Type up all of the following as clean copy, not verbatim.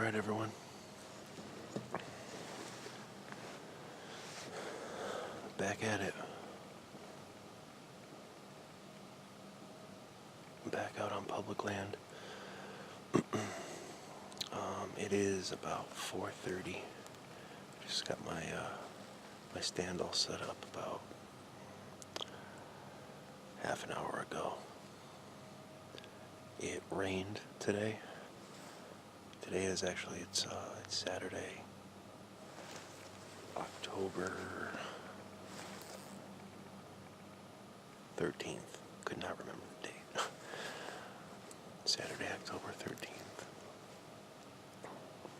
Alright, everyone. Back at it. Back out on public land. It is about 4:30. Just got my my stand all set up about half an hour ago. It rained today. Today is actually it's Saturday, October 13th. Could not remember the date. Saturday, October 13th.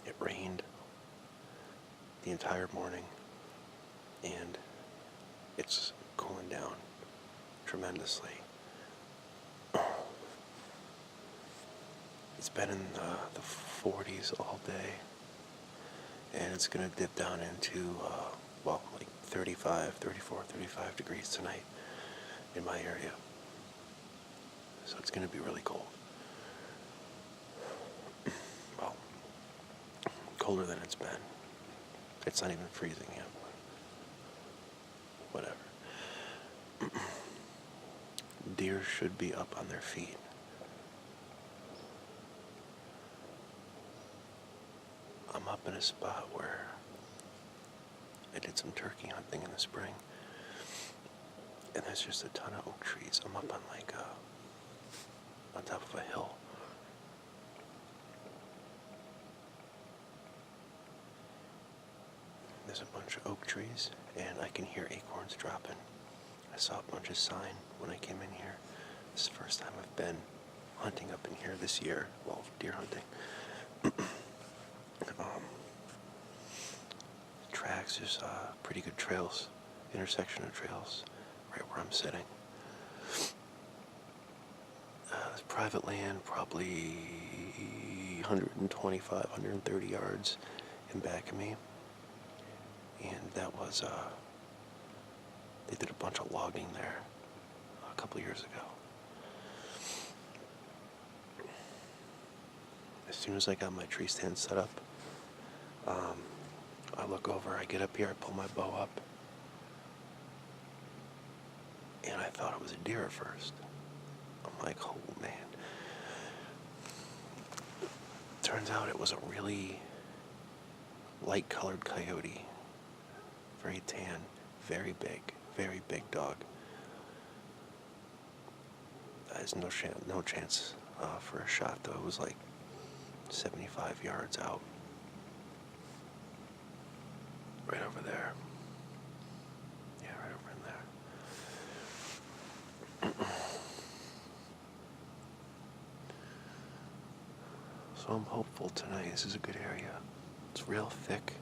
It rained the entire morning, and it's cooling down tremendously. It's been in the 40s all day, and it's going to dip down into, like 34, 35 degrees tonight in my area. So it's going to be really cold. Well, colder than it's been. It's not even freezing yet. Whatever. Deer should be up on their feet. I'm up in a spot where I did some turkey hunting in the spring, and there's just a ton of oak trees. I'm up on on top of a hill. There's a bunch of oak trees, and I can hear acorns dropping. I saw a bunch of sign when I came in here. This is the first time I've been hunting up in here this year. Well, deer hunting. Tracks, there's pretty good trails, intersection of trails, right where I'm sitting. There's private land, probably 125, 130 yards in back of me. And that was, they did a bunch of logging there a couple years ago. As soon as I got my tree stand set up, I look over, I get up here, I pull my bow up, and I thought it was a deer at first. I'm like, oh man. Turns out it was a really light-colored coyote. Very tan, very big dog. There's no chance for a shot, though. It was like 75 yards out. Right over there. Yeah, right over in there. So I'm hopeful tonight. This is a good area. It's real thick.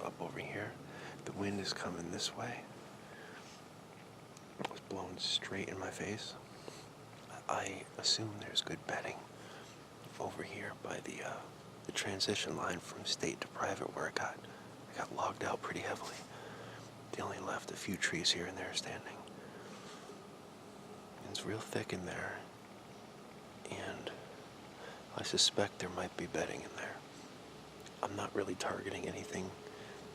Up over here. The wind is coming this way. It's blowing straight in my face. I assume there's good bedding over here by the transition line from state to private where I got logged out pretty heavily. They only left a few trees here and there standing. And it's real thick in there, and I suspect there might be bedding in there. I'm not really targeting anything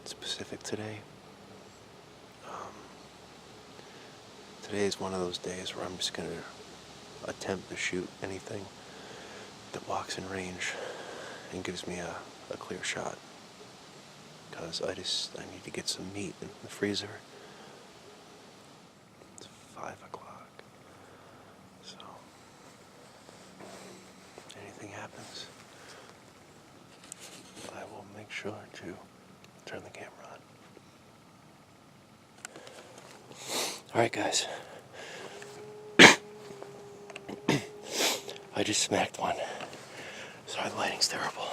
specific today. Today is one of those days where I'm just going to attempt to shoot anything that walks in range and gives me a clear shot, because I need to get some meat in the freezer. It's 5 o'clock, so anything happens, I will make sure to turn the camera on. Alright guys, I just smacked one. Sorry, the lighting's terrible.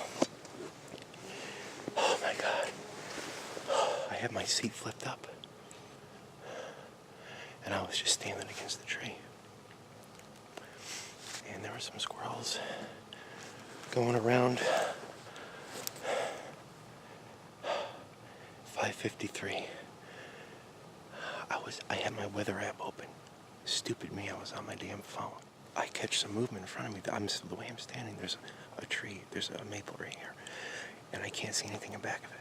Oh my god. I had my seat flipped up, and I was just standing against the tree. And there were some squirrels going around. 5:53. I had my weather app open. Stupid me, I was on my damn phone. I catch some movement in front of me. The way I'm standing, there's a tree, there's a maple right here, and I can't see anything in back of it.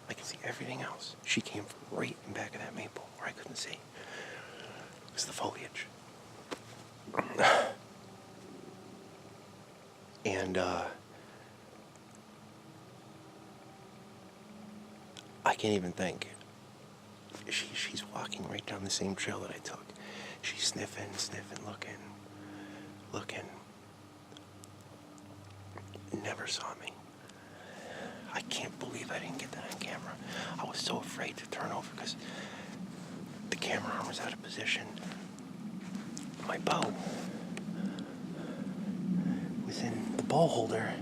I can see everything else. She came from right in back of that maple where I couldn't see. It was the foliage. And I can't even think. She's walking right down the same trail that I took. She's sniffing, looking. Never saw me. I can't believe I didn't get that on camera. I was so afraid to turn over because the camera arm was out of position. My bow was in the bow holder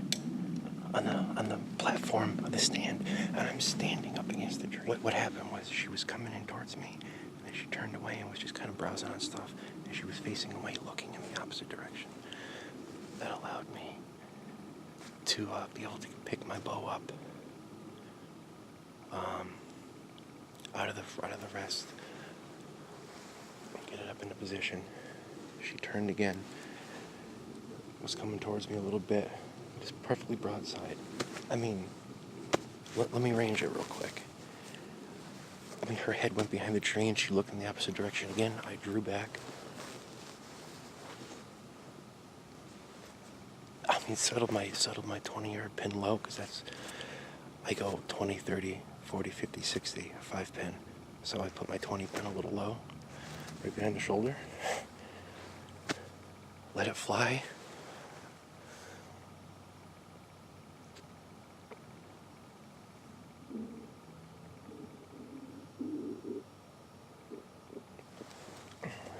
on the platform of the stand, and I'm standing up against the tree. What happened was she was coming in towards me, and then she turned away and was just kind of browsing on stuff, and she was facing away, looking in the opposite direction. That allowed me to be able to pick my bow up out of the rest, get it up into position. She turned again, was coming towards me a little bit, just perfectly broadside. I mean, let me range it real quick. I mean, her head went behind the tree and she looked in the opposite direction again. I drew back. I mean, settled my 20-yard pin low, because I go 20, 30, 40, 50, 60, 5-pin. So I put my 20 pin a little low, right behind the shoulder. Let it fly.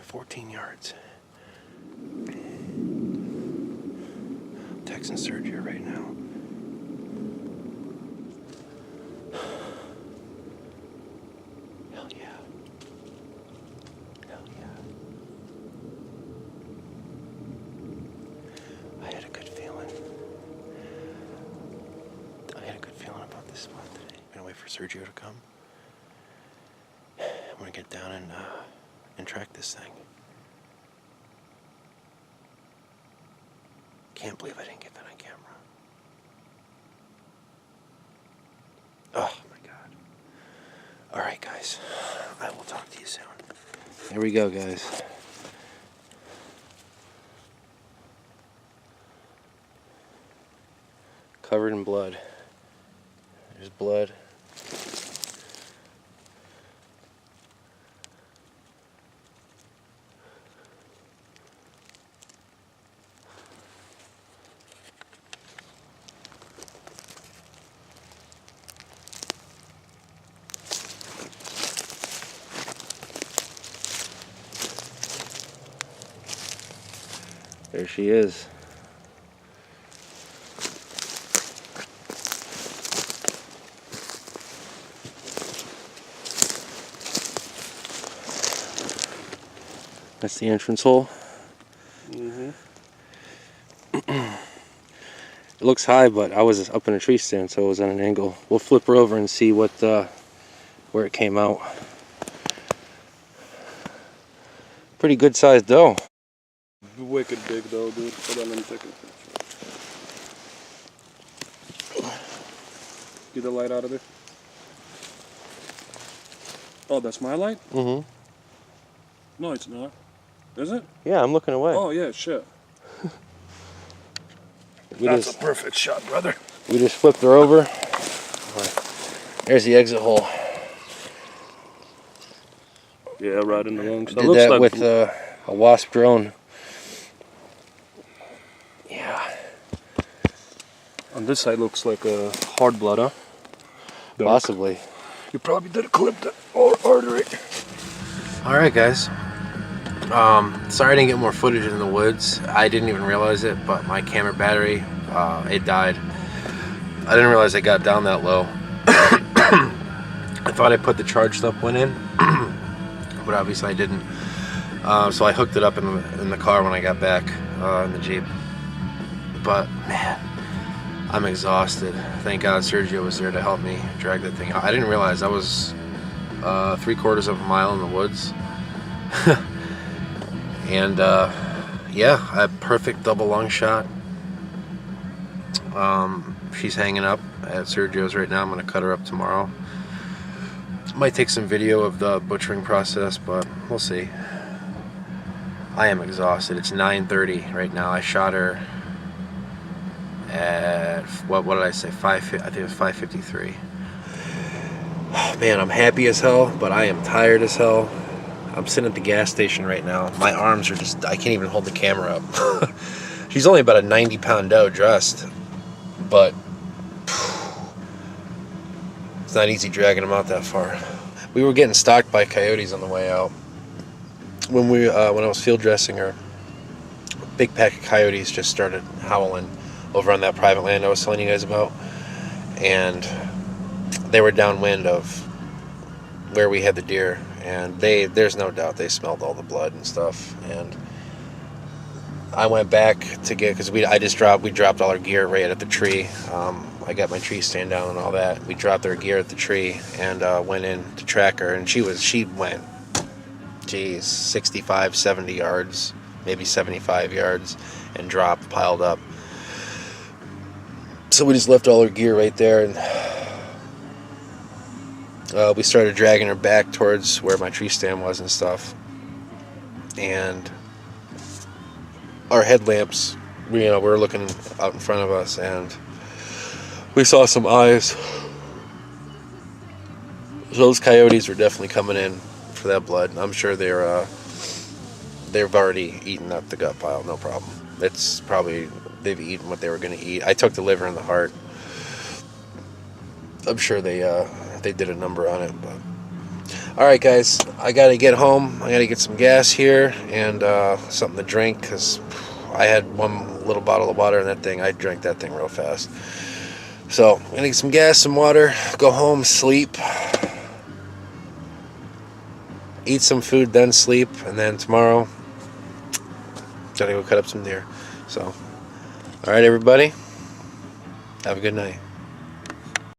"14 yards. Texting Sergio right now. Hell yeah. Hell yeah. I had a good feeling. About this spot today. I'm gonna wait for Sergio to come. I'm gonna get down and track this thing. Can't believe I didn't get that on camera. Oh my God. All right, guys. I will talk to you soon. Here we go, guys. Covered in blood. There's blood. There she is. That's the entrance hole. Mm-hmm. It looks high, but I was up in a tree stand, so it was at an angle. We'll flip her over and see what where it came out. Pretty good sized doe. Wicked big though, dude. Hold on, let me take a picture. Get the light out of there. Oh, that's my light? Mm-hmm. No, it's not. Is it? Yeah, I'm looking away. Oh, yeah, shit. That's a perfect shot, brother. We just flipped her over. There's the exit hole. Yeah, right in the lungs. Did that like with a wasp drone. Yeah. On this side looks like a hard blood, huh? Dark. Possibly. You probably did a clip that artery. All right, guys. Sorry I didn't get more footage in the woods. I didn't even realize it, but my camera battery, it died. I didn't realize it got down that low. I thought I put the charged up one in, but obviously I didn't. So I hooked it up in the car when I got back in the Jeep. But man, I'm exhausted. Thank God Sergio was there to help me drag that thing out. I didn't realize I was 3/4 of a mile in the woods. And yeah, a perfect double lung shot. She's hanging up at Sergio's right now. I'm going to cut her up tomorrow. Might take some video of the butchering process, but we'll see. I am exhausted. It's 9:30 right now. I shot her at, what did I say? 5. I think it was 5:53. Man, I'm happy as hell, but I am tired as hell. I'm sitting at the gas station right now. My arms are just, I can't even hold the camera up. She's only about a 90-pound doe dressed, but it's not easy dragging them out that far. We were getting stalked by coyotes on the way out. When I was field dressing her, a big pack of coyotes just started howling over on that private land I was telling you guys about, and they were downwind of where we had the deer, and there's no doubt they smelled all the blood and stuff. And I went back to get, because we dropped all our gear right at the tree. I got my tree stand down and all that. We dropped our gear at the tree and went in to track her, and she went, geez, 65, 70 yards, maybe 75 yards, and dropped, piled up. So we just left all our gear right there, and we started dragging her back towards where my tree stand was and stuff. And our headlamps, we were looking out in front of us, and we saw some eyes. So those coyotes were definitely coming in for that blood. I'm sure they've already eaten up the gut pile, no problem. It's probably, they've eaten what they were going to eat. I took the liver and the heart. I'm sure they did a number on it. But all right, guys, I got to get home. I got to get some gas here and something to drink, because I had one little bottle of water in that thing. I drank that thing real fast. So I'm going to get some gas, some water, go home, sleep, eat some food, then sleep, and then tomorrow got to go cut up some deer. So, all right, everybody, have a good night.